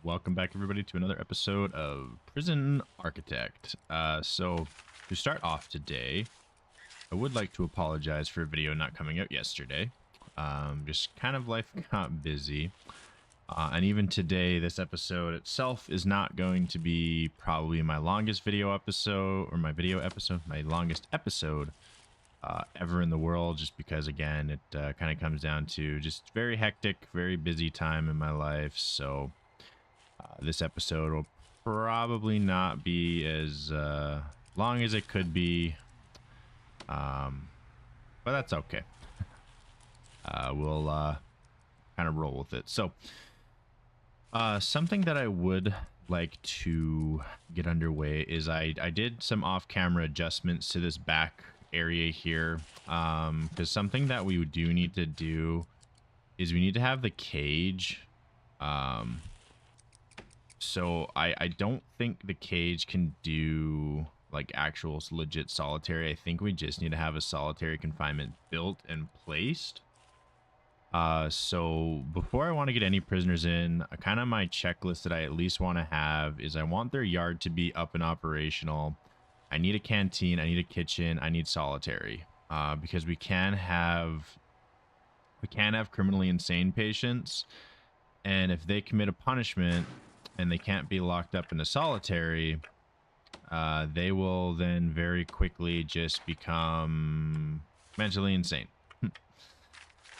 Welcome back, everybody, to another episode of Prison Architect. So, to start off today, I would like to apologize for a video not coming out yesterday. Just kind of life got busy. And even today, this episode itself is not going to be probably my longest video episode, or my longest episode ever in the world, just because, again, it kind of comes down to just very hectic, very busy time in my life. So, this episode will probably not be as long as it could be, but that's okay. We'll kind of roll with it. So, something that I would like to get underway is I did some off-camera adjustments to this back area here, because something that we do need to do is we need to have the cage. So I don't think the cage can do like actual legit solitary. I think we just need to have a solitary confinement built and placed. So before I want to get any prisoners in, kind of my checklist that I at least want to have is I want their yard to be up and operational. I need a canteen, I need a kitchen, I need solitary. Because we can have criminally insane patients, and if they commit a punishment and they can't be locked up in a solitary, they will then very quickly just become mentally insane.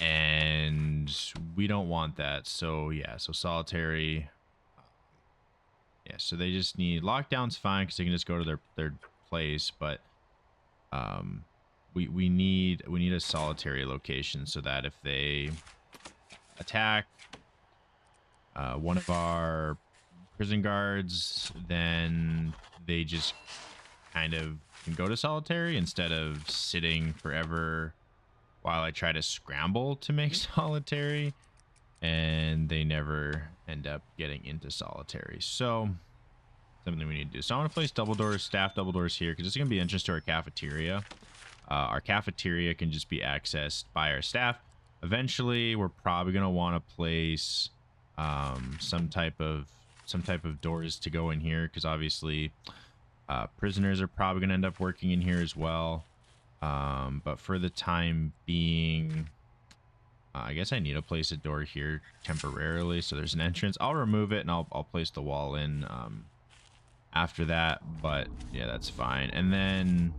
And we don't want that. So yeah, so solitary. Yeah, so they just need lockdown's fine because they can just go to their place, but we need a solitary location so that if they attack one of our prison guards, then they just kind of can go to solitary instead of sitting forever while I try to scramble to make solitary, and they never end up getting into solitary. So something we need to do. So I'm going to place double doors, staff double doors here, because it's going to be entrance to our cafeteria. Our cafeteria can just be accessed by our staff. Eventually, we're probably going to want to place some type of doors to go in here, because obviously prisoners are probably going to end up working in here as well. But for the time being, I guess I need to place a door here temporarily so there's an entrance. I'll remove it and I'll place the wall in after that, but yeah, that's fine. And then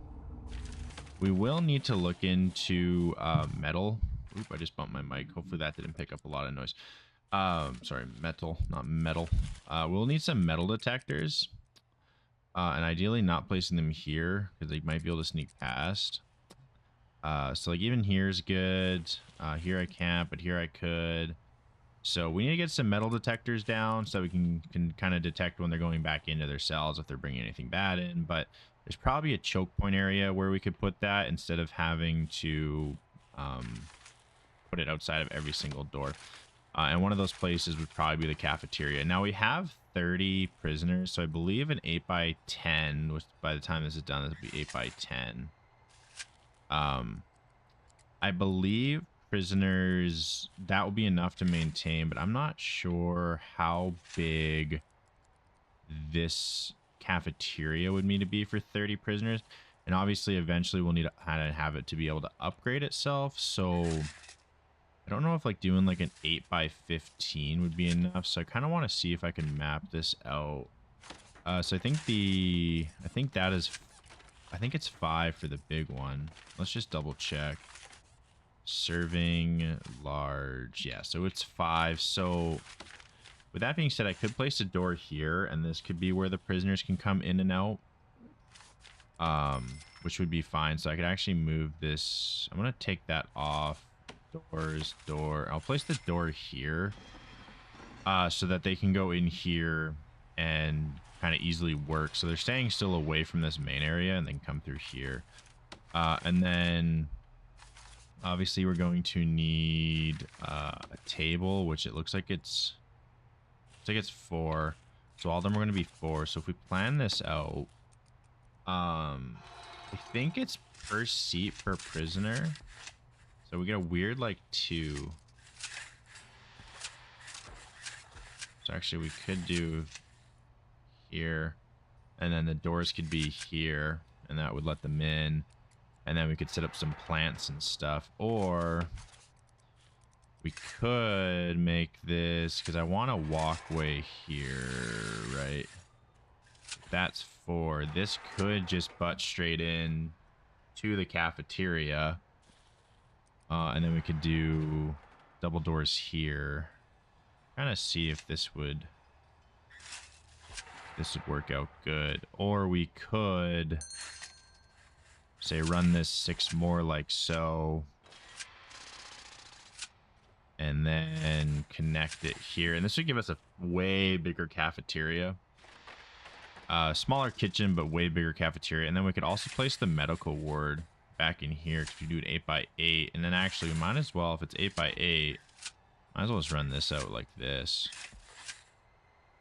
we will need to look into metal. Oop, I just bumped my mic. Hopefully that didn't pick up a lot of noise. Sorry, metal, not metal. We'll need some metal detectors, and ideally not placing them here because they might be able to sneak past. So like even here's good. Here I can't, but here I could. So we need to get some metal detectors down so we can kind of detect when they're going back into their cells if they're bringing anything bad in. But there's probably a choke point area where we could put that instead of having to put it outside of every single door. And one of those places would probably be the cafeteria. Now we have 30 prisoners, so I believe an 8x10, which by the time this is done, this will be 8x10. I believe prisoners, that will be enough to maintain, but I'm not sure how big this cafeteria would need to be for 30 prisoners. And obviously, eventually, we'll need to kind of have it to be able to upgrade itself. So I don't know if like doing like an 8x15 would be enough. So I kind of want to see if I can map this out. So I think it's 5 for the big one. Let's just double check. Serving large. Yeah, so it's 5. So with that being said, I could place a door here, and this could be where the prisoners can come in and out. Which would be fine. So I could actually move this. I'm gonna take that off. Door. I'll place the door here. So that they can go in here and kind of easily work. So they're staying still away from this main area and then come through here. And then obviously we're going to need a table, which it looks like it's 4. So all of them are going to be 4. So if we plan this out, I think it's per seat per prisoner. So we get a weird like 2. So So actually we could do here, and then the doors could be here, and that would let them in. And then we could set up some plants and stuff. Or we could make this, because I want a walkway here, right? That's 4. This could just butt straight in to the cafeteria. And then we could do double doors here. Kind of see if this would work out good. Or we could say run this 6 more like so, and then connect it here, and this would give us a way bigger cafeteria. Smaller kitchen, but way bigger cafeteria. And then we could also place the medical ward back in here, because we do it 8x8. And then actually we might as well, if it's 8x8, might as well just run this out like this.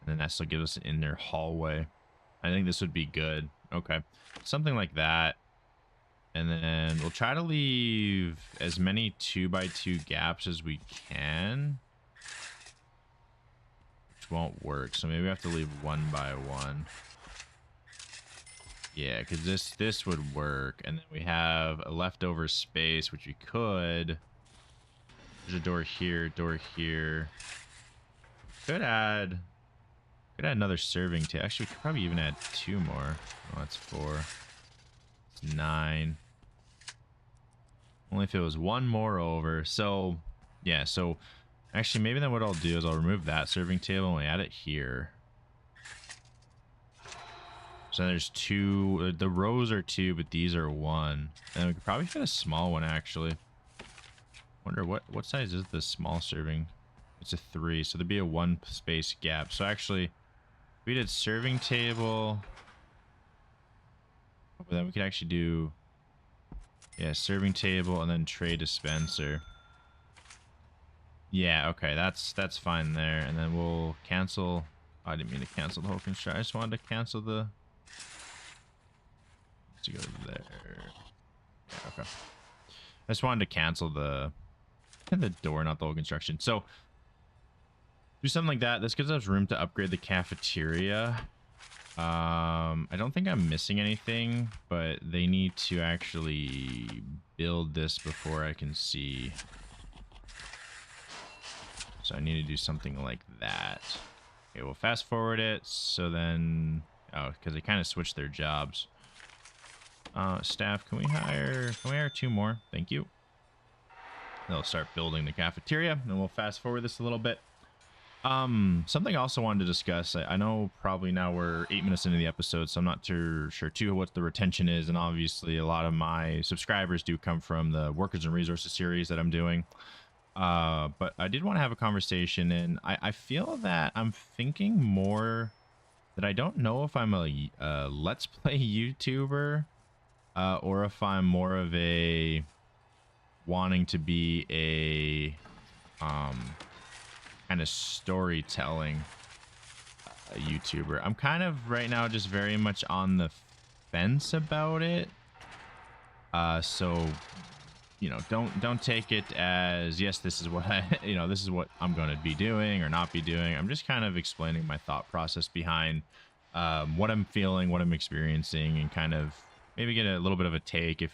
And then that still gives us an inner hallway. I think this would be good. Okay, something like that. And then we'll try to leave as many 2x2 gaps as we can, which won't work. So maybe we have to leave 1x1. Yeah, because this would work. And then we have a leftover space, which we could. There's a door here, door here. Could add another serving table. Actually, we could probably even add 2 more. Oh, that's 4. It's 9. Only if it was 1 more over. So, yeah. So, actually, maybe then what I'll do is I'll remove that serving table and add it here. So there's 2. The rows are 2, but these are 1. And we could probably fit a small one, actually. Wonder what size is this small serving? It's a 3, so there'd be a 1 space gap. So actually, if we did serving table, but then we could actually do, yeah, serving table and then tray dispenser. Yeah, okay, that's fine there. And then we'll cancel. Oh, I didn't mean to cancel the whole construction. I just wanted to cancel the. To go there. Yeah, okay. I just wanted to cancel the door, not the whole construction. So do something like that. This gives us room to upgrade the cafeteria. I don't think I'm missing anything, but they need to actually build this before I can see. So I need to do something like that. Okay, we'll fast forward it. So then, oh, because they kind of switched their jobs. Staff, can we hire 2 more? Thank you. They'll start building the cafeteria, and we'll fast forward this a little bit. Something I also wanted to discuss. I know probably now we're 8 minutes into the episode, so I'm not too sure what the retention is, and obviously a lot of my subscribers do come from the Workers and Resources series that I'm doing. But I did want to have a conversation, and I feel that I'm thinking more that I don't know if I'm a Let's Play YouTuber, or if I'm more of a wanting to be a kind of storytelling YouTuber. I'm kind of right now just very much on the fence about it. So you know, don't take it as yes, this is what this is what I'm going to be doing or not be doing. I'm just kind of explaining my thought process behind what I'm feeling, what I'm experiencing, and kind of maybe get a little bit of a take if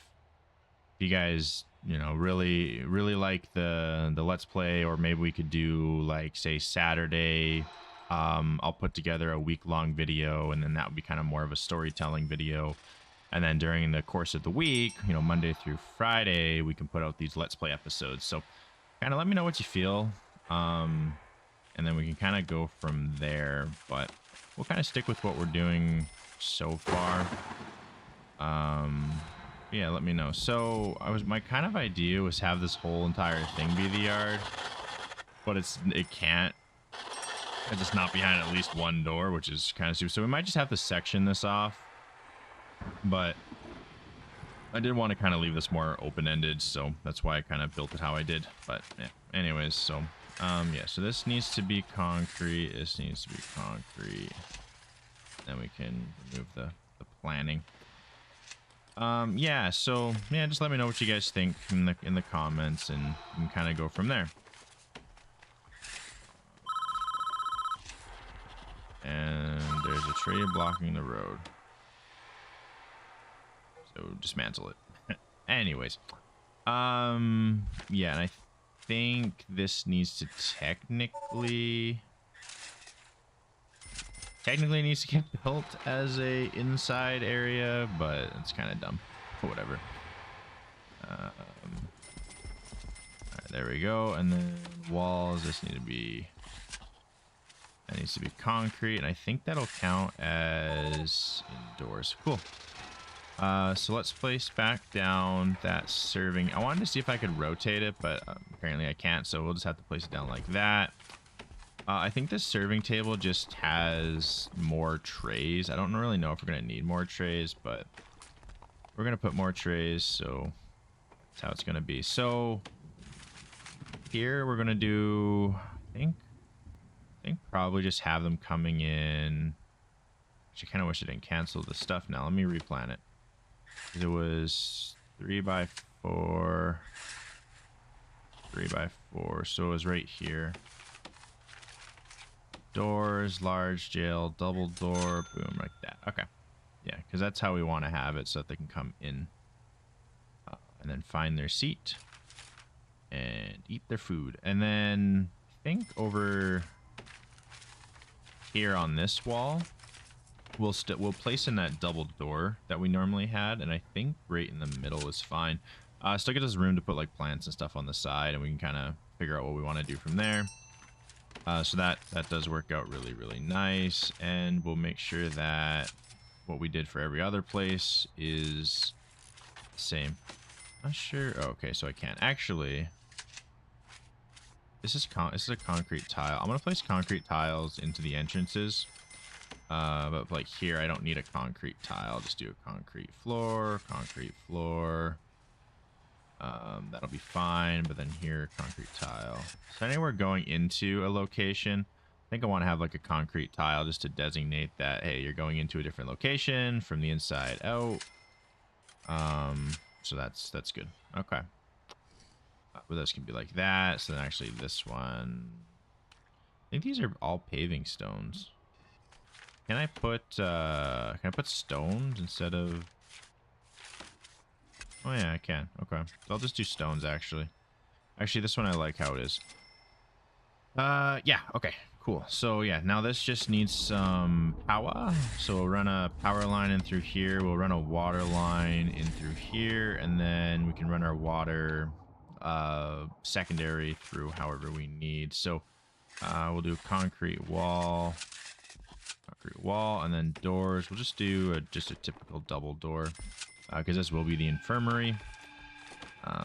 you guys really like the Let's Play, or maybe we could do like say Saturday. I'll put together a week-long video, and then that would be kind of more of a storytelling video. And then during the course of the week, Monday through Friday, we can put out these Let's Play episodes. So kind of let me know what you feel. And then we can kind of go from there. But we'll kind of stick with what we're doing so far. Yeah, let me know. So my kind of idea was have this whole entire thing be the yard. But it can't. It's just not behind at least 1 door, which is kind of stupid. So we might just have to section this off. But I did want to kind of leave this more open-ended, so that's why I kind of built it how I did. But yeah, anyways, so yeah, so this needs to be concrete. This needs to be concrete. Then we can remove the planning. Yeah, so yeah, just let me know what you guys think in the comments, and we can kind of go from there. tray blocking the road. So dismantle it. Anyways. Yeah, and I think this needs to technically needs to get built as a inside area, but it's kind of dumb. Whatever. All right, there we go. And then walls, this need to be, that needs to be concrete, and I think that'll count as indoors. Cool. So let's place back down that serving. I wanted to see if I could rotate it, but apparently I can't, so we'll just have to place it down like that. I think this serving table just has more trays. I don't really know if we're going to need more trays, but we're going to put more trays, so that's how it's going to be. So here we're going to do, I think probably just have them coming in. Actually, kind of wish I didn't cancel the stuff now. Let me replan it. It was 3x4, 3x4, so it was right here. Doors, large jail, double door, boom, like that. Okay, yeah, because that's how we want to have it, so that they can come in and then find their seat and eat their food. And then I think over here on this wall, we'll place in that double door that we normally had, and I think right in the middle is fine. Still gives us room to put like plants and stuff on the side, and we can kind of figure out what we want to do from there. So that does work out really, really nice, and we'll make sure that what we did for every other place is the same. Not sure. Oh, okay, so I can't actually. This is a concrete tile. I'm gonna place concrete tiles into the entrances. But like here, I don't need a concrete tile. I'll just do a concrete floor. That'll be fine. But then here, concrete tile. So anywhere going into a location, I think I want to have like a concrete tile just to designate that, hey, you're going into a different location from the inside out. So that's good. Okay. But this can be like that. So then actually this one, I think these are all paving stones. Can I put stones instead of... Oh yeah, I can. Okay. So I'll just do stones actually. Actually, this one I like how it is. Yeah, okay. Cool. So yeah, now this just needs some power. So we'll run a power line in through here. We'll run a water line in through here, and then we can run our water secondary through however we need. So we'll do a concrete wall, and then doors. We'll just do just a typical double door because this will be the infirmary.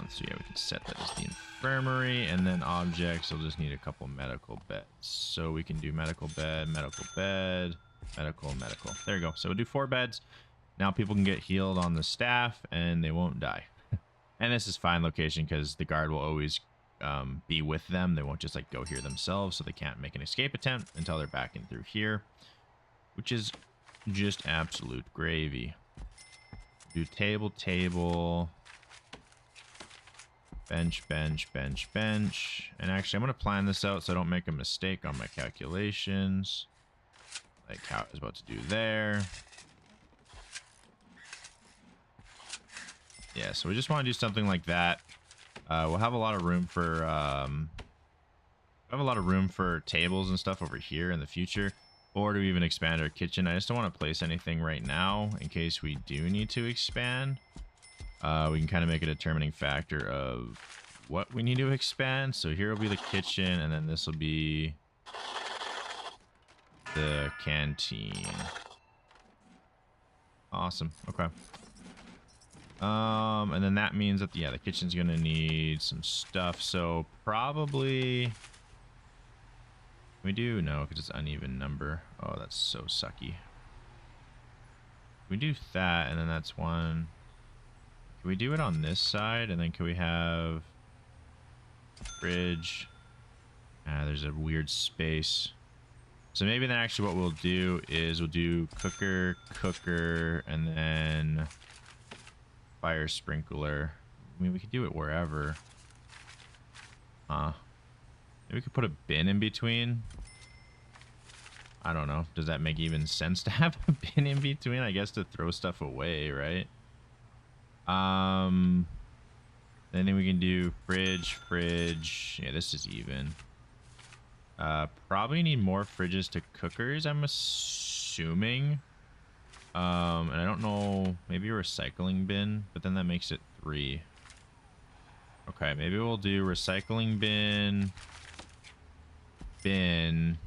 So yeah, we can set that as the infirmary, and then objects, we'll just need a couple medical beds. So we can do medical bed, medical bed, medical, medical. There you go. So we'll do 4 beds. Now people can get healed on the staff and they won't die. And this is fine location because the guard will always be with them. They won't just like go here themselves, so they can't make an escape attempt until they're back in through here, which is just absolute gravy. Do table, table, bench, bench, bench, bench. And actually, I'm going to plan this out so I don't make a mistake on my calculations, like how I was about to do there. Yeah, so we just want to do something like that. We'll have a lot of room for tables and stuff over here in the future, or to even expand our kitchen. I just don't want to place anything right now in case we do need to expand. We can kind of make a determining factor of what we need to expand. So here will be the kitchen, and then this will be the canteen. Awesome. Okay. And then that means that, yeah, the kitchen's gonna need some stuff. So probably we do no, because it's uneven number. Oh, that's so sucky. We do that, and then that's one. Can we do it on this side, and then can we have fridge? There's a weird space. So maybe then actually what we'll do is we'll do cooker, and then fire sprinkler. I mean, we could do it wherever. Maybe we could put a bin in between. I don't know. Does that make even sense to have a bin in between? I guess to throw stuff away, right? Then we can do fridge, fridge. Yeah, this is even. Probably need more fridges to cookers, I'm assuming. And I don't know, maybe a recycling bin, but then that makes it 3. Okay, maybe we'll do recycling bin, bin,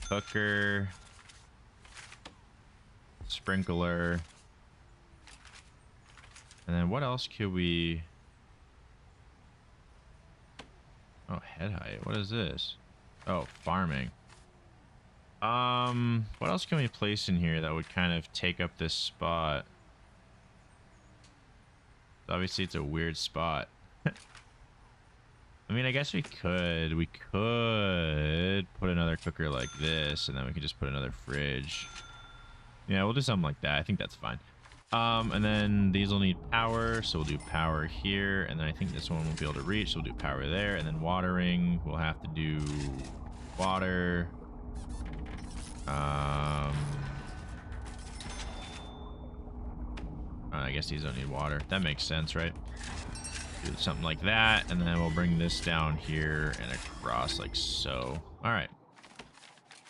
cooker, sprinkler, and then what else could we... Oh, head height. What is this? Oh, farming. What else can we place in here that would kind of take up this spot? Obviously, it's a weird spot. I mean, I guess we could put another cooker like this, and then we could just put another fridge. Yeah, we'll do something like that. I think that's fine. And then these will need power, so we'll do power here, and then I think this one won't be able to reach, so we'll do power there, and then watering, we'll have to do water. I guess these don't need water. That makes sense, right? Do something like that, and then we'll bring this down here and across like so. All right.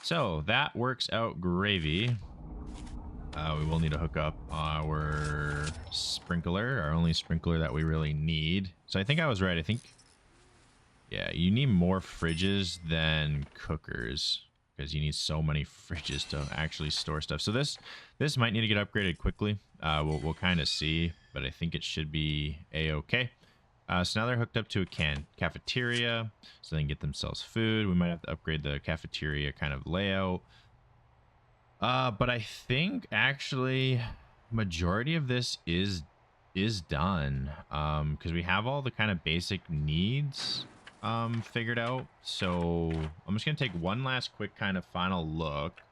So that works out gravy. We will need to hook up our sprinkler, our only sprinkler that we really need. So I think I was right. I think, yeah, you need more fridges than cookers because you need so many fridges to actually store stuff. So this might need to get upgraded quickly. We'll kind of see, but I think it should be a-okay. So now they're hooked up to a cafeteria, so they can get themselves food. We might have to upgrade the cafeteria kind of layout. But I think actually majority of this is done, because we have all the kind of basic needs figured out. So I'm just gonna take one last quick kind of final look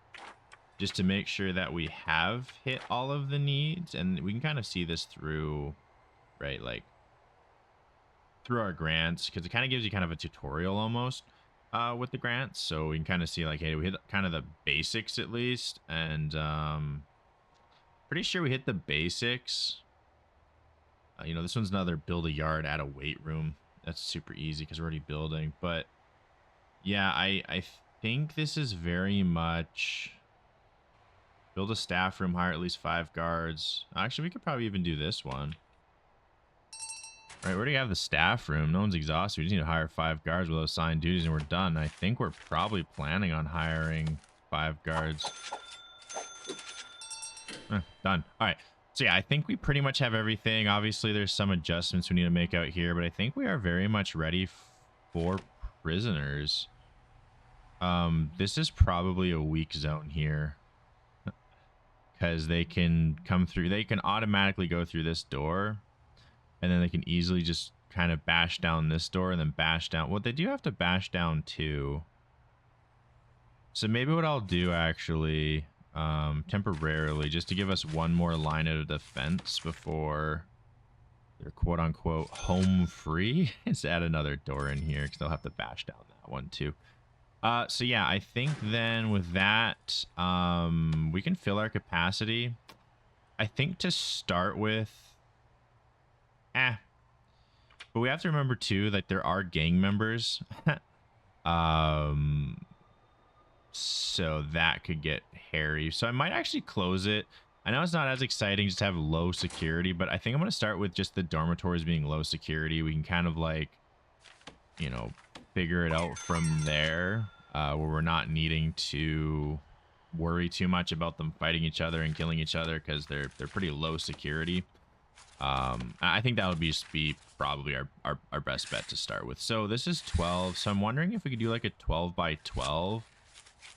just to make sure that we have hit all of the needs, and we can kind of see this through, right, like through our grants, because it kind of gives you kind of a tutorial almost with the grants, so we can kind of see like, hey, we hit kind of the basics at least, and pretty sure we hit the basics. You know, this one's another build a yard, add a weight room. That's super easy because we're already building. But yeah, I think this is very much build a staff room, hire at least 5 guards. Actually, we could probably even do this one. All right, we already have the staff room. No one's exhausted. We just need to hire 5 guards with assigned duties, and we're done. I think we're probably planning on hiring 5 guards. Done. All right. So yeah, I think we pretty much have everything. Obviously, there's some adjustments we need to make out here, but I think we are very much ready for prisoners. This is probably a weak zone here because they can come through. They can automatically go through this door. And then they can easily just kind of bash down this door and then bash down. Well, they do have to bash down too. So maybe what I'll do actually, temporarily, just to give us one more line of defense before they're quote unquote home free, is add another door in here because they'll have to bash down that one too. So yeah, I think then with that, we can fill our capacity. I think to start with, but we have to remember too that there are gang members. So that could get hairy. So I might actually close it. I know it's not as exciting just to have low security, but I think I'm going to start with just the dormitories being low security. We can kind of like, you know, figure it out from there, where we're not needing to worry too much about them fighting each other and killing each other because they're pretty low security. I think that would be probably our best bet to start with. So this is 12. So I'm wondering if we could do like a 12 by 12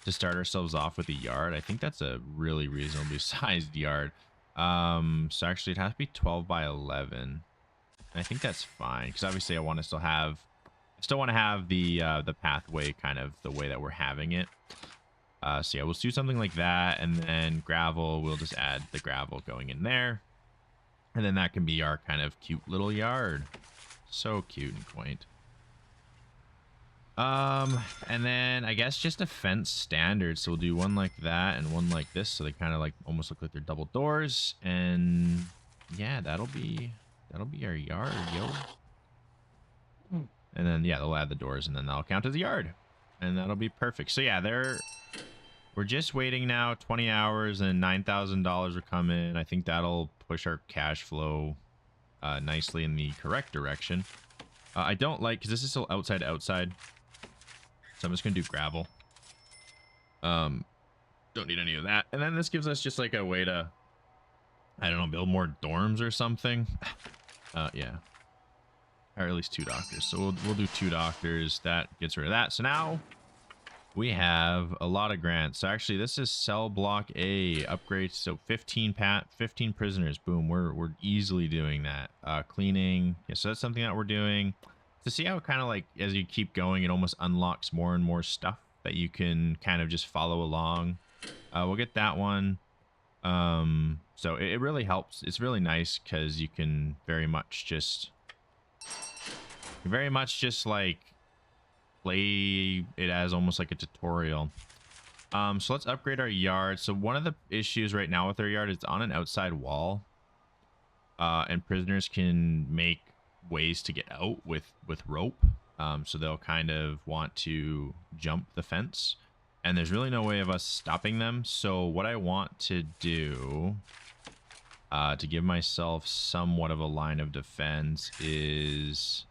to start ourselves off with a yard. I think that's a really reasonably sized yard. So actually it has to be 12 by 11. And I think that's fine because obviously I want to still want to have the pathway kind of the way that we're having it. So yeah, we'll do something like that, and then gravel, we'll just add the gravel going in there. And then that can be our kind of cute little yard. So cute and quaint. And then I guess just a fence standard. So we'll do one like that and one like this. So they kind of like almost look like they're double doors. And yeah, that'll be our yard, yo. And then yeah, they'll add the doors and then that'll count as a yard. And that'll be perfect. So yeah, we're just waiting now 20 hours and $9,000 will come in. I think that'll push our cash flow nicely in the correct direction. I don't like, because this is still outside. So I'm just going to do gravel. Don't need any of that. And then this gives us just like a way to, I don't know, build more dorms or something. Yeah. Or at least 2 doctors. So we'll do 2 doctors. That gets rid of that. So now we have a lot of grants. So actually this is cell block A upgrade. So 15 prisoners. Boom. We're easily doing that. Cleaning. Yeah, so that's something that we're doing. To see how kind of like as you keep going, it almost unlocks more and more stuff that you can kind of just follow along. We'll get that one. So it really helps. It's really nice because you can very much just like play it as almost like a tutorial. So let's upgrade our yard. So one of the issues right now with our yard is on an outside wall. And prisoners can make ways to get out with rope. So they'll kind of want to jump the fence. And there's really no way of us stopping them. So what I want to do to give myself somewhat of a line of defense is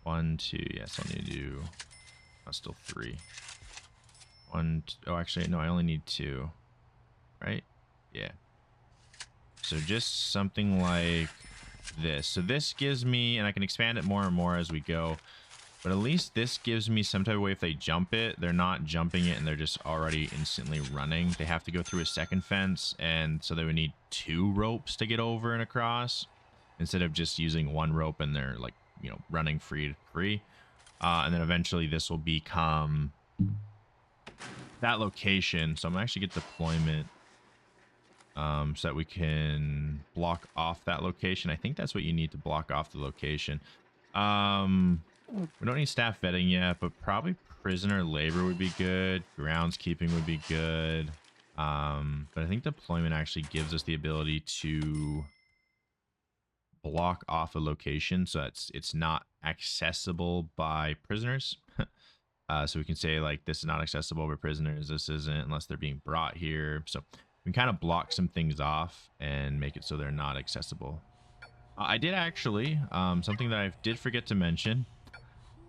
1, 2. Yes, I'll need to do. Still 3. 1. Oh, actually, no. I only need 2. Right? Yeah. So just something like this. So this gives me, and I can expand it more and more as we go. But at least this gives me some type of way if they jump it, they're not jumping it and they're just already instantly running. They have to go through a second fence, and so they would need 2 ropes to get over and across instead of just using 1 rope and they're like, you know, running free. And then eventually this will become that location. So I'm gonna actually get deployment so that we can block off that location. I think that's what you need to block off the location. We don't need staff vetting yet, but probably prisoner labor would be good. Groundskeeping would be good. But I think deployment actually gives us the ability to block off a location so it's not accessible by prisoners. So we can say like this is not accessible by prisoners. This isn't unless they're being brought here. So we can kind of block some things off and make it so they're not accessible. I did actually, something that I did forget to mention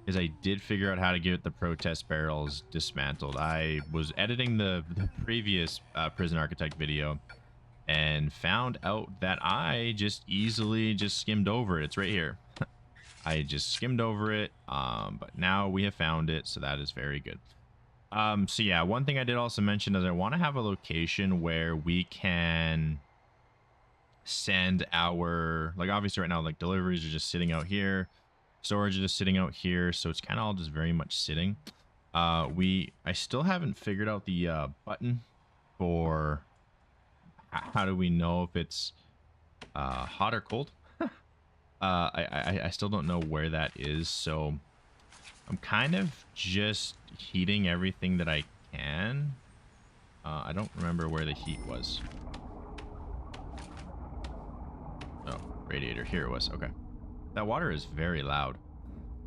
is I did figure out how to get the protest barrels dismantled. I was editing the previous prison architect video and found out that I just easily skimmed over it. It's right here. I just skimmed over it, but now we have found it, so that is very good. So yeah, one thing I did also mention is I want to have a location where we can send our, like obviously right now, like deliveries are just sitting out here, storage is just sitting out here, so it's kind of all just very much sitting. I still haven't figured out the button for how do we know if it's hot or cold. I still don't know where that is, so I'm kind of just heating everything that I can. I don't remember where the heat was. Oh, radiator. Here it was. Okay. That water is very loud.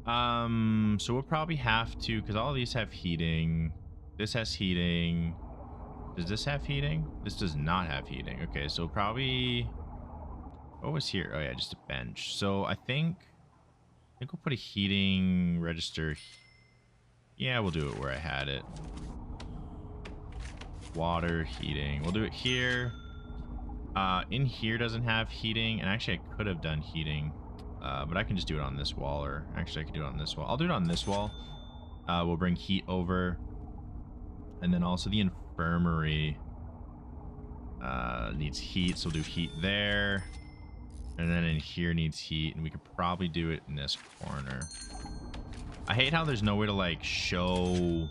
So we'll probably have to, because all of these have heating. This has heating. Does this have heating? This does not have heating. Okay, so probably... What was here? Oh yeah, just a bench. So I think we'll put a heating register. Yeah, we'll do it where I had it. Water, heating. We'll do it here. In here doesn't have heating, and actually I could have done heating, but I can just do it on this wall, or actually I could do it on this wall. I'll do it on this wall. We'll bring heat over, and then also the infirmary needs heat, so we'll do heat there. And then in here needs heat, and we could probably do it in this corner. I hate how there's no way to like show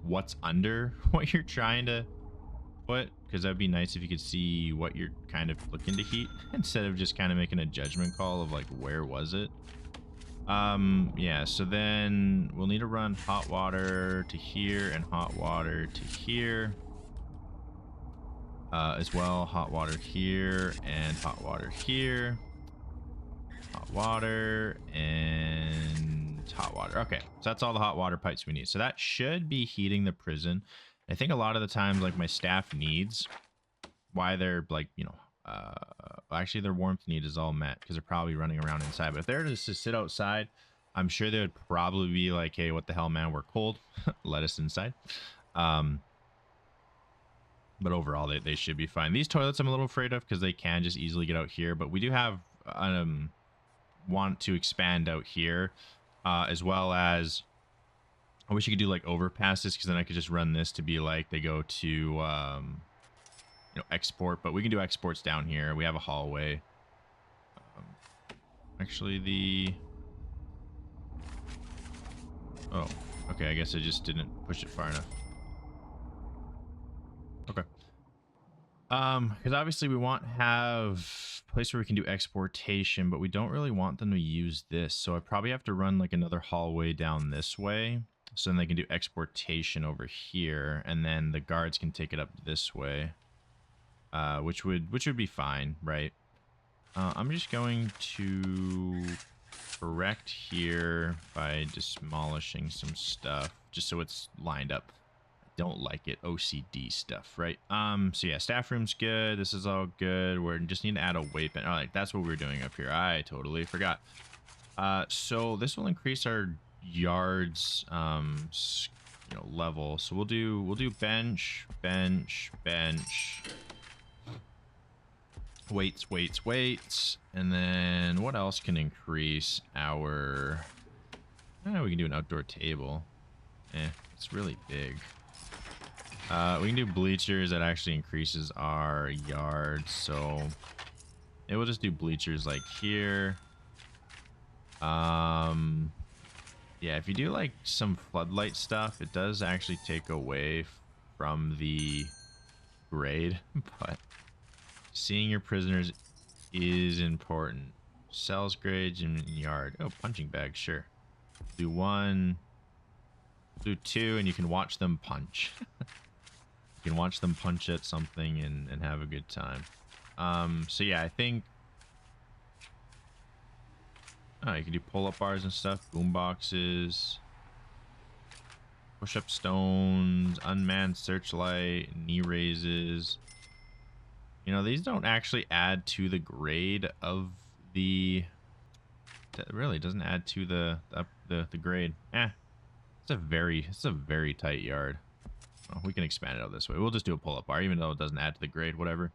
what's under what you're trying to put, because that'd be nice if you could see what you're kind of looking to heat instead of just kind of making a judgment call of like where was it. Yeah, so then we'll need to run hot water to here and hot water to here. As well, hot water here and hot water here. Hot water and hot water. Okay, so that's all the hot water pipes we need. So that should be heating the prison. I think a lot of the times, like, my staff needs, why they're, like, you know, actually their warmth need is all met because they're probably running around inside. But if they're just to sit outside, I'm sure they would probably be like, hey, what the hell, man, we're cold. Let us inside. But overall, they should be fine. These toilets I'm a little afraid of because they can just easily get out here. But we do have want to expand out here, as well as I wish you could do like overpasses because then I could just run this to be like they go to you know, export. But we can do exports down here. We have a hallway. Actually, oh, okay, I guess I just didn't push it far enough. Okay. Because obviously we want to have a place where we can do exportation, but we don't really want them to use this. So I probably have to run like another hallway down this way. So then they can do exportation over here, and then the guards can take it up this way. Which would be fine, right? I'm just going to correct here by demolishing some stuff, just so it's lined up. Don't like it. OCD stuff, right? So yeah, staff room's good. This is all good. We just need to add a waypoint. All right, that's what we're doing up here. I totally forgot. So this will increase our yards, you know, level. So we'll do bench, bench, bench, weights, weights, weights, and then what else can increase our? We can do an outdoor table. It's really big. We can do bleachers. That actually increases our yards, so it will just do bleachers like here. Yeah, if you do like some floodlight stuff, it does actually take away from the grade, but seeing your prisoners is important. Cells, grades, and yard. Oh, punching bag, sure. Do one, do two, and you can watch them punch. You can watch them punch at something and have a good time. So yeah, I think you can do pull-up bars and stuff, boom boxes, push-up stones, unmanned searchlight, knee raises. You know, these don't actually add to the grade of the. That really doesn't add to the grade. It's a very tight yard. Oh, we can expand it out this way. We'll just do a pull-up bar, even though it doesn't add to the grade. Whatever.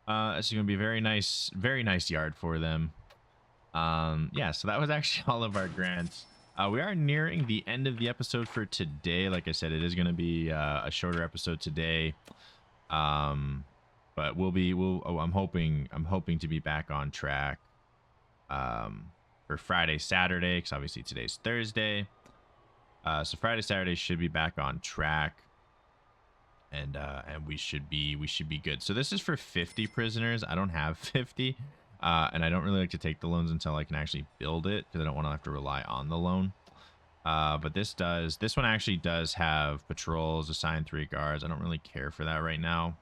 This is gonna be a very nice yard for them. Yeah. So that was actually all of our grants. We are nearing the end of the episode for today. Like I said, it is gonna be a shorter episode today. But I'm hoping to be back on track for Friday, Saturday, because obviously today's Thursday. So Friday, Saturday should be back on track, and we should be good. So this is for 50 prisoners. I don't have 50, and I don't really like to take the loans until I can actually build it because I don't want to have to rely on the loan. But this one actually does have patrols, assign 3 guards. I don't really care for that right now.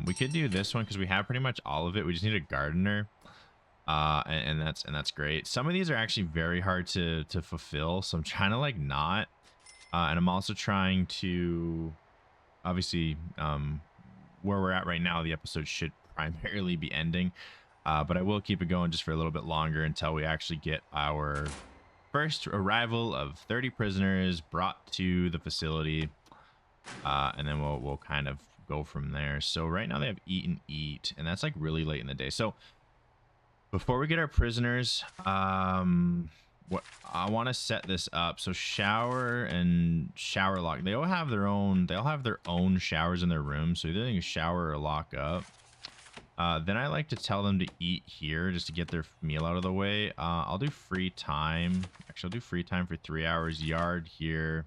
We could do this one because we have pretty much all of it. We just need a gardener, and that's great. Some of these are actually very hard to fulfill, so I'm trying to like not, and I'm also trying to, obviously, where we're at right now, the episode should primarily be ending, but I will keep it going just for a little bit longer until we actually get our first arrival of 30 prisoners brought to the facility, and then we'll kind of go from there. So right now they have eat and eat, and that's like really late in the day. So before we get our prisoners, what I want to set this up. So shower and shower lock, they all have their own showers in their room, so either they can shower or lock up. Then I like to tell them to eat here just to get their meal out of the way. I'll do free time. Actually, I'll do free time for 3 hours. Yard here.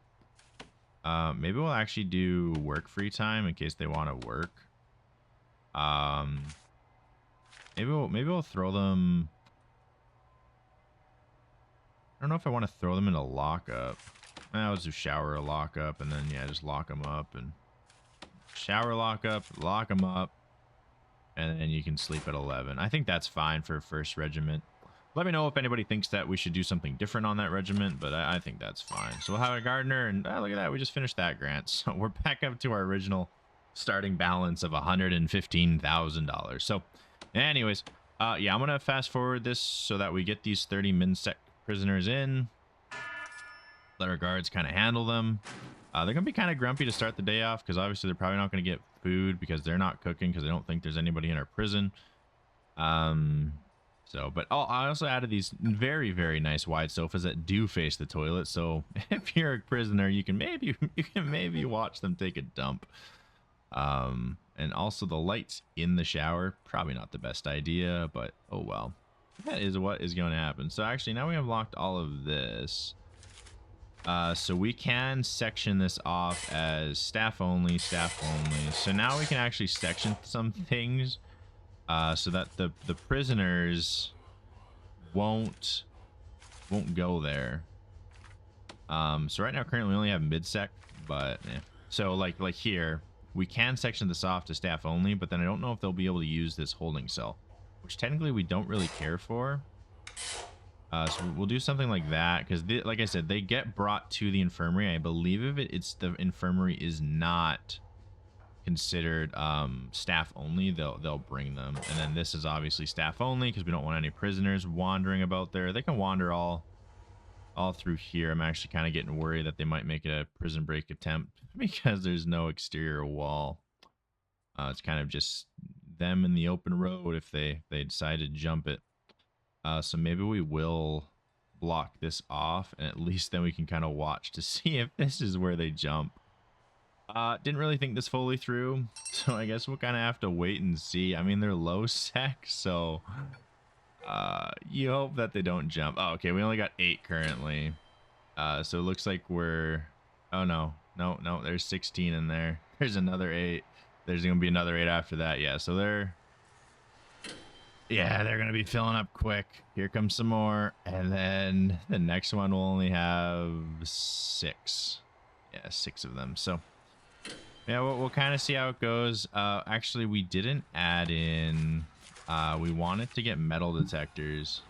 Maybe we'll actually do work free time in case they want to work. Maybe we'll throw them. don't know if I want to throw them into lockup. I'll just do shower or lockup, and then, yeah, just lock them up. And shower lockup, lock them up, and then you can sleep at 11. I think that's fine for first regiment. Let me know if anybody thinks that we should do something different on that regiment, but I think that's fine. So we'll have a gardener, and look at that, we just finished that grant. So we're back up to our original starting balance of $115,000. So anyways, yeah, I'm going to fast forward this so that we get these 30 MinSec prisoners in. Let our guards kind of handle them. They're going to be kind of grumpy to start the day off because obviously they're probably not going to get food because they're not cooking because they don't think there's anybody in our prison. But I also added these very, very nice wide sofas that do face the toilet. So if you're a prisoner, you can maybe watch them take a dump. And also the lights in the shower, probably not the best idea, but oh well. That is what is going to happen. So actually now we have locked all of this. So we can section this off as staff only, staff only. So now we can actually section some things. So that the prisoners won't go there. So right now currently we only have mid-sec, but yeah. So like here, we can section this off to staff only, but then I don't know if they'll be able to use this holding cell, which technically we don't really care for. So we'll do something like that because, like I said, they get brought to the infirmary. I believe if it's the infirmary is not considered staff only, they'll bring them. And then this is obviously staff only because we don't want any prisoners wandering about there. They can wander all through here. I'm actually kind of getting worried that they might make a prison break attempt because there's no exterior wall. It's kind of just them in the open road if they decide to jump it. So maybe we will block this off, and at least then we can kind of watch to see if this is where they jump. Didn't really think this fully through, so I guess we'll kind of have to wait and see. I mean, they're low sec, so you hope that they don't jump. Oh, okay, we only got 8 currently. So it looks like we're... Oh, no, there's 16 in there. There's another 8. There's going to be another 8 after that. Yeah, so they're... Yeah, they're going to be filling up quick. Here comes some more. And then the next one will only have 6. Yeah, 6 of them. So, yeah, we'll kind of see how it goes. Actually, we didn't add in... we wanted to get metal detectors.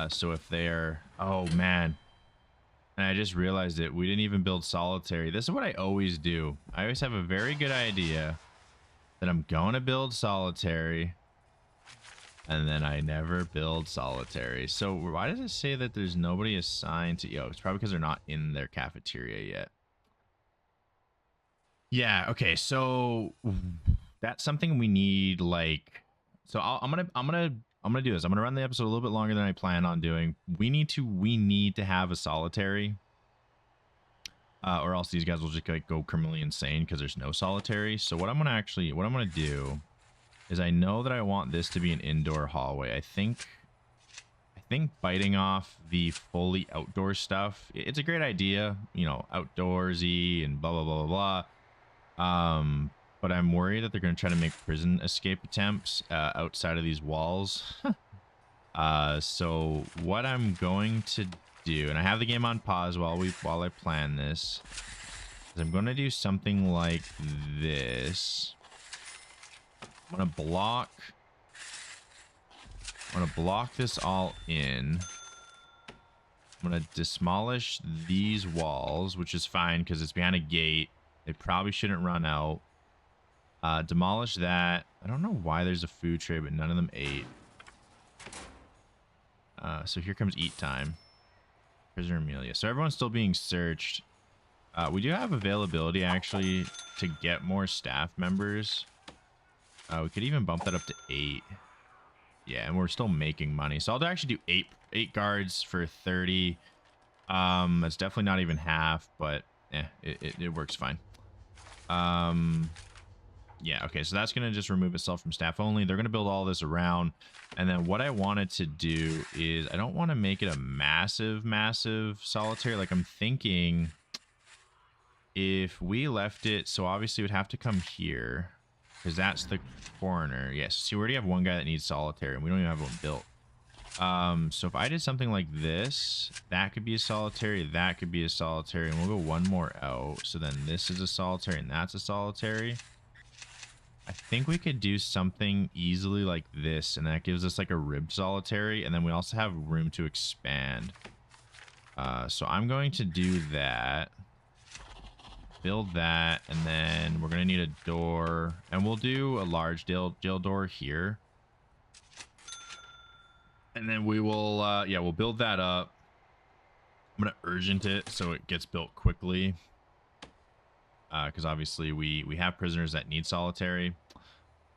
So if they're... Oh, man. And I just realized it. We didn't even build solitary. This is what I always do. I always have a very good idea that I'm going to build solitary. And then I never build solitary. So why does it say that there's nobody assigned to... Yo, it's probably because they're not in their cafeteria yet. Yeah, okay. So that's something we need, like... So I'm gonna do this. I'm gonna run the episode a little bit longer than I plan on doing. We need to have a solitary, or else these guys will just like go criminally insane because there's no solitary. So what I'm gonna do is I know that I want this to be an indoor hallway. I think biting off the fully outdoor stuff, it's a great idea, you know, outdoorsy and blah blah blah blah blah. But I'm worried that they're going to try to make prison escape attempts outside of these walls. So what I'm going to do, and I have the game on pause while I plan this, is I'm going to do something like this. I'm going to block this all in. I'm going to demolish these walls, which is fine because it's behind a gate. They probably shouldn't run out. Demolish that. I don't know why there's a food tray, but none of them ate. So here comes eat time. Prisoner Amelia. So everyone's still being searched. We do have availability, actually, to get more staff members. We could even bump that up to 8. Yeah, and we're still making money. So I'll actually do 8 guards for 30. That's definitely not even half, but yeah, it works fine. Yeah, okay, so that's going to just remove itself from staff only. They're going to build all this around. And then what I wanted to do is I don't want to make it a massive solitary. Like, I'm thinking if we left it, so obviously it would have to come here because that's the corner. Yes, see, we already have one guy that needs solitary and we don't even have one built. So if I did something like this, that could be a solitary, that could be a solitary, and we'll go one more out. So then this is a solitary and that's a solitary. I think we could do something easily like this, and that gives us like a ribbed solitary, and then we also have room to expand. So I'm going to do that. Build that, and then we're going to need a door, and we'll do a large jail door here. And then we will, yeah, we'll build that up. I'm going to urgent it so it gets built quickly. Because obviously we have prisoners that need solitary.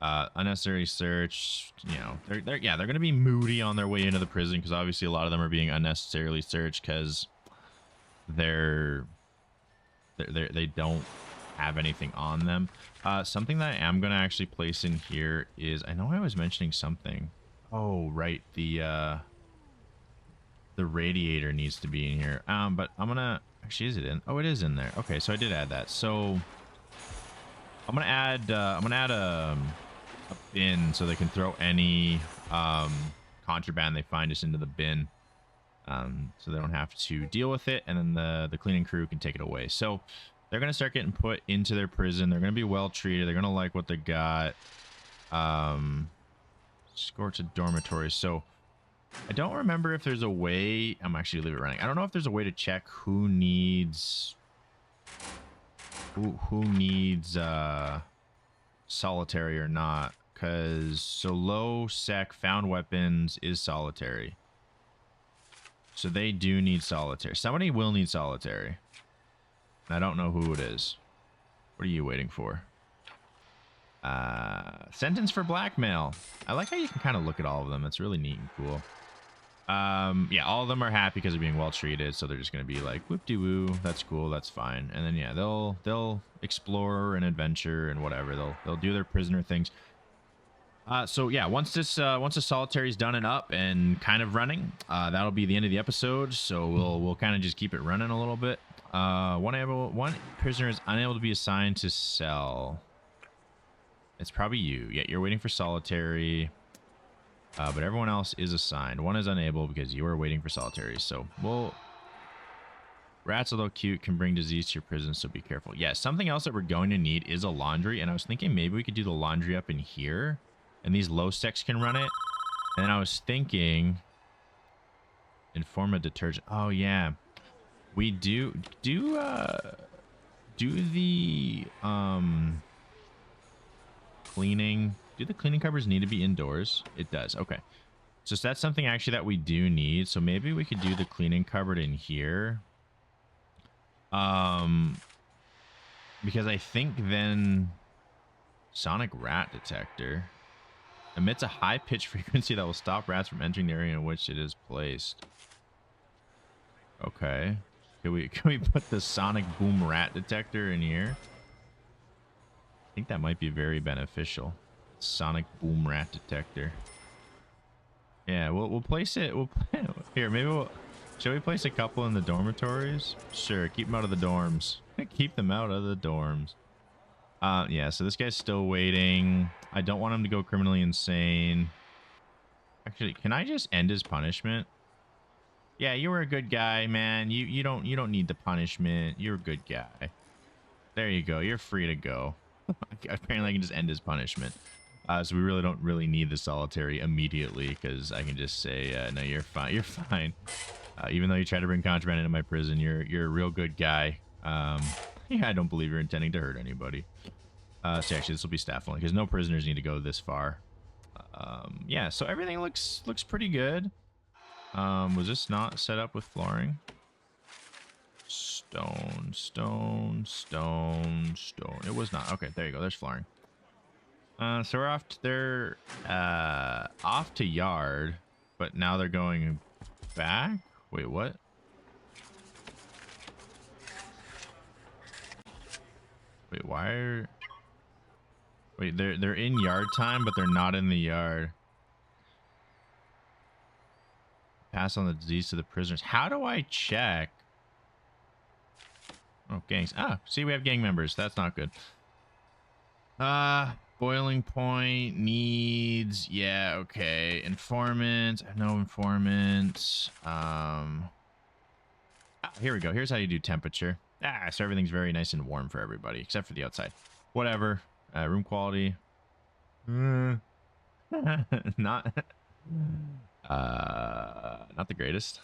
Unnecessary search, you know, they're going to be moody on their way into the prison because obviously a lot of them are being unnecessarily searched because they don't have anything on them. Something that I am going to actually place in here is, I know I was mentioning something. Oh, right. The radiator needs to be in here. But I'm going to, actually, is it in? Oh, it is in there. Okay. So I did add that. So I'm going to add a bin so they can throw any, contraband they find just into the bin. So they don't have to deal with it, and then the cleaning crew can take it away. So they're going to start getting put into their prison. They're going to be well treated. They're going to like what they got. Escort to dormitories. So I don't remember if there's a way. I'm actually leave it running. I don't know if there's a way to check who needs solitary or not, because so low sec found weapons is solitary. So they do need solitary. Somebody will need solitary. And I don't know who it is. What are you waiting for? Sentence for blackmail. I like how you can kind of look at all of them. It's really neat and cool. Yeah, all of them are happy because they're being well treated, so they're just gonna be like, whoop-de-woo, that's cool, that's fine. And then yeah, they'll explore and adventure and whatever. They'll do their prisoner things. So yeah, once the solitary is done and up and kind of running, that'll be the end of the episode. So we'll kind of just keep it running a little bit. One prisoner is unable to be assigned to cell. It's probably you. Yeah, you're waiting for solitary. But everyone else is assigned. One is unable because you are waiting for solitary. So rats, although cute, can bring disease to your prison, so be careful. Yeah, something else that we're going to need is a laundry, and I was thinking maybe we could do the laundry up in here, and these low secs can run it. And then I was thinking inform a detergent. Oh yeah, we do the cleaning. Do the cleaning cupboards need to be indoors? It does. Okay. So that's something actually that we do need. So maybe we could do the cleaning cupboard in here. Because I think then sonic rat detector emits a high pitch frequency that will stop rats from entering the area in which it is placed. Okay. Can we put the sonic boom rat detector in here? I think that might be very beneficial. Sonic boom rat detector. Yeah, we'll place it. Here, maybe shall we place a couple in the dormitories? Sure, keep them out of the dorms. Keep them out of the dorms. Yeah, so this guy's still waiting. I don't want him to go criminally insane. Actually, can I just end his punishment? Yeah, you were a good guy, man. You don't need the punishment. You're a good guy. There you go. You're free to go. Apparently I can just end his punishment. So we really don't need the solitary immediately, because I can just say, no, you're fine. You're fine. Even though you try to bring contraband into my prison, you're a real good guy. Yeah, I don't believe you're intending to hurt anybody. So actually, this will be staff only, because no prisoners need to go this far. Yeah, so everything looks pretty good. Was this not set up with flooring? Stone. It was not. Okay, there you go. There's flooring. So we're off to yard, but now they're going back. Wait, what? Wait, why are... Wait, they're in yard time, but they're not in the yard. Pass on the disease to the prisoners. How do I check? Oh, gangs. Ah, see, we have gang members. That's not good. Boiling point needs, yeah, okay. Informant, no informants. Here we go. Here's how you do temperature. So everything's very nice and warm for everybody, except for the outside. Whatever. Room quality. Not not the greatest.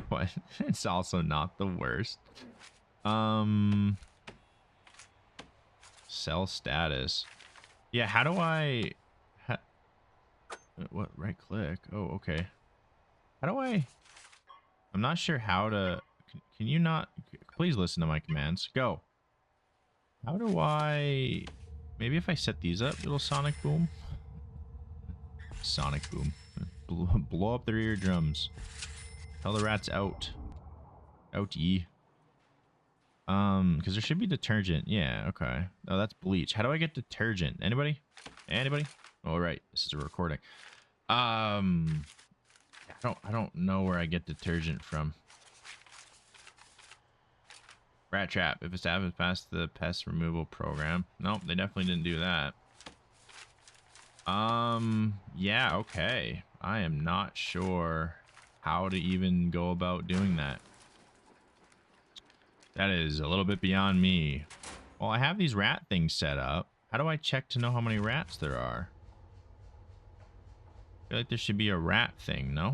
But it's also not the worst. Cell status. Yeah, how do I what, right click? Oh, okay. How do I'm not sure how to can you not please listen to my commands. Go. How do I maybe if I set these up, it'll sonic boom? Sonic boom. Blow up their eardrums. Tell the rats out. Out ye. Because there should be detergent. Yeah, okay. Oh, that's bleach. How do I get detergent? Anybody? Anybody? All right, this is a recording. I don't know where I get detergent from. Rat trap. If a staff has passed the pest removal program. Nope, they definitely didn't do that. Yeah, okay. I am not sure how to even go about doing that. That is a little bit beyond me. Well, I have these rat things set up. How do I check to know how many rats there are? I feel like there should be a rat thing, no?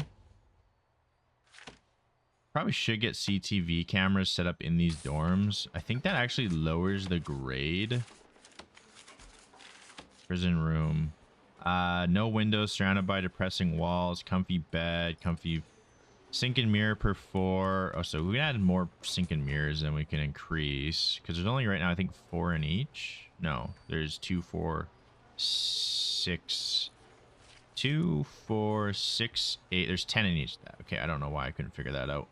Probably should get CCTV cameras set up in these dorms. I think that actually lowers the grade. Prison room. No windows, surrounded by depressing walls, comfy bed, comfy sink and mirror per 4. Oh, so we can add more sink and mirrors than we can increase. Because there's only right now, I think, 4 in each. No, there's 2, 4, 6. 2, 4, 6, 8. There's 10 in each. Okay, I don't know why I couldn't figure that out.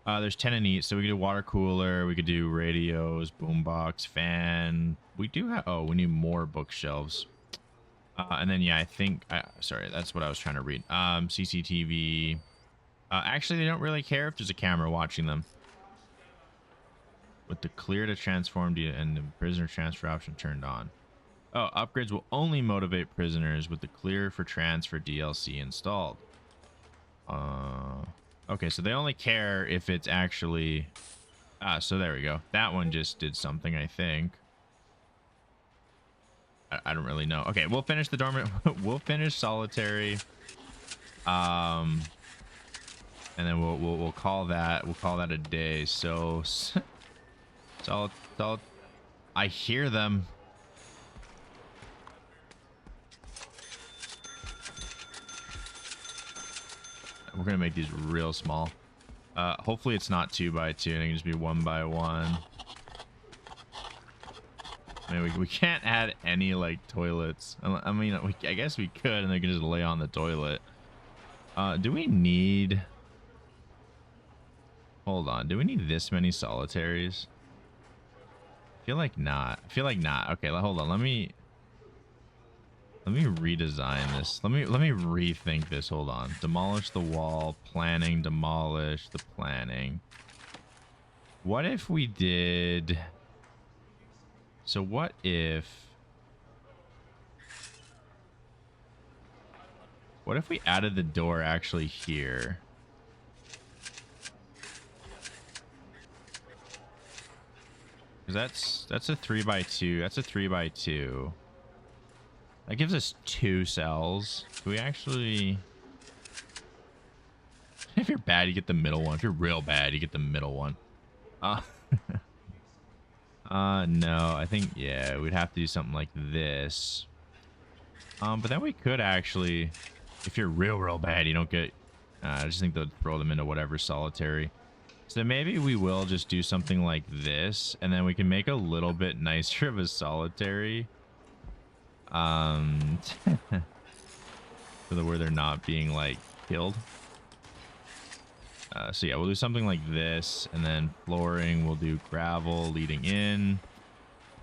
There's 10 in each. So we could do water cooler. We could do radios, boombox, fan. We do have... Oh, we need more bookshelves. And then, yeah, I think... sorry, that's what I was trying to read. CCTV... actually, they don't really care if there's a camera watching them. With the clear to transform and the prisoner transfer option turned on. Oh, upgrades will only motivate prisoners with the clear for transfer DLC installed. Okay, so they only care if it's actually... so there we go. That one just did something, I think. I don't really know. Okay, we'll finish the dormant... we'll finish solitary. And then we'll call that a day. So I hear them. We're gonna make these real small. Hopefully it's not 2 by 2. It can just be 1 by 1. I mean, we can't add any like toilets. I mean, I guess we could, and they can just lay on the toilet. Do we need? Hold on. Do we need this many solitaries? I feel like not. Okay, hold on. Let me redesign this. Let me rethink this. Hold on. Demolish the wall. Planning. Demolish the planning. What if we did... So what if we added the door actually here? Because that's a 3 by 2. That's a 3 by 2. That gives us 2 cells. Do we actually... If you're bad, you get the middle one. If you're real bad, you get the middle one. No, I think, yeah, we'd have to do something like this. But then we could actually, if you're real bad, you don't get, I just think they'll throw them into whatever solitary. So maybe we will just do something like this, and then we can make a little bit nicer of a solitary. So where they're not being, like, killed. So yeah, we'll do something like this, and then flooring, we'll do gravel leading in,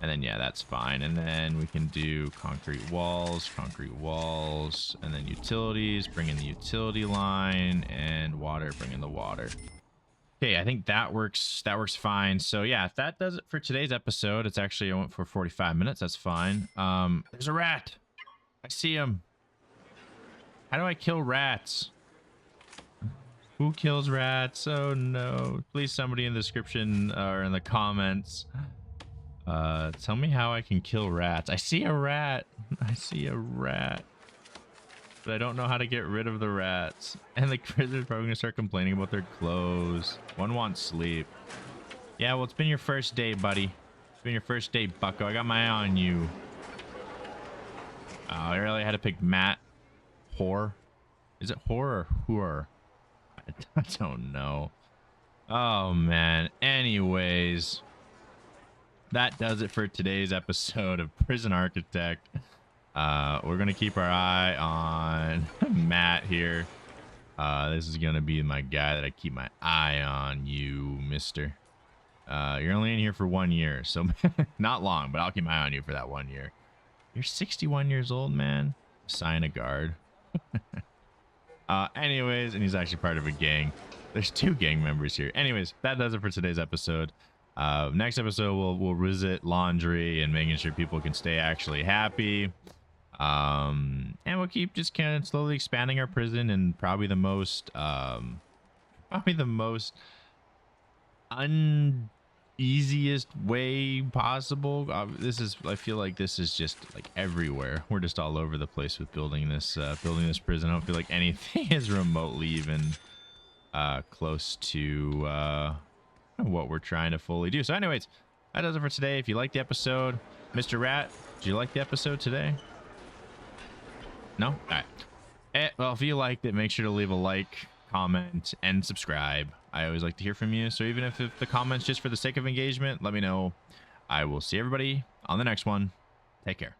and then yeah, that's fine. And then we can do concrete walls, and then utilities, bring in the utility line, and water, bring in the water. Okay, I think that works. That works fine. So yeah, if that does it for today's episode, it's actually I went for 45 minutes. That's fine. There's a rat. I see him. How do I kill rats? Who kills rats? Oh no! Please, somebody in the description or in the comments, tell me how I can kill rats. I see a rat. I see a rat. But I don't know how to get rid of the rats. And the prisoners probably gonna start complaining about their clothes. One wants sleep. Yeah, well, it's been your first day, buddy. It's been your first day, bucko. I got my eye on you. I really had to pick Matt. Whore. Is it whore or whore? I don't know. Oh, man. Anyways, that does it for today's episode of Prison Architect. We're gonna keep our eye on Matt here. This is gonna be my guy that I keep my eye on, you mister. You're only in here for 1 year, so not long, but I'll keep my eye on you for that 1 year. You're 61 years old, man. Sign a guard. Anyways, and he's actually part of a gang. There's 2 gang members here. Anyways, that does it for today's episode. Next episode, we'll visit laundry and making sure people can stay actually happy. And we'll keep just kind of slowly expanding our prison, and probably the most uneasiest way possible. I feel like this is just like everywhere. We're just all over the place with building this prison. I don't feel like anything is remotely even close to what we're trying to fully do. So anyways, that does it for today. If you liked the episode, Mr. Rat, did you like the episode today? No? All right. Well, if you liked it, make sure to leave a like, comment, and subscribe. I always like to hear from you. So even if the comment's just for the sake of engagement, let me know. I will see everybody on the next one. Take care.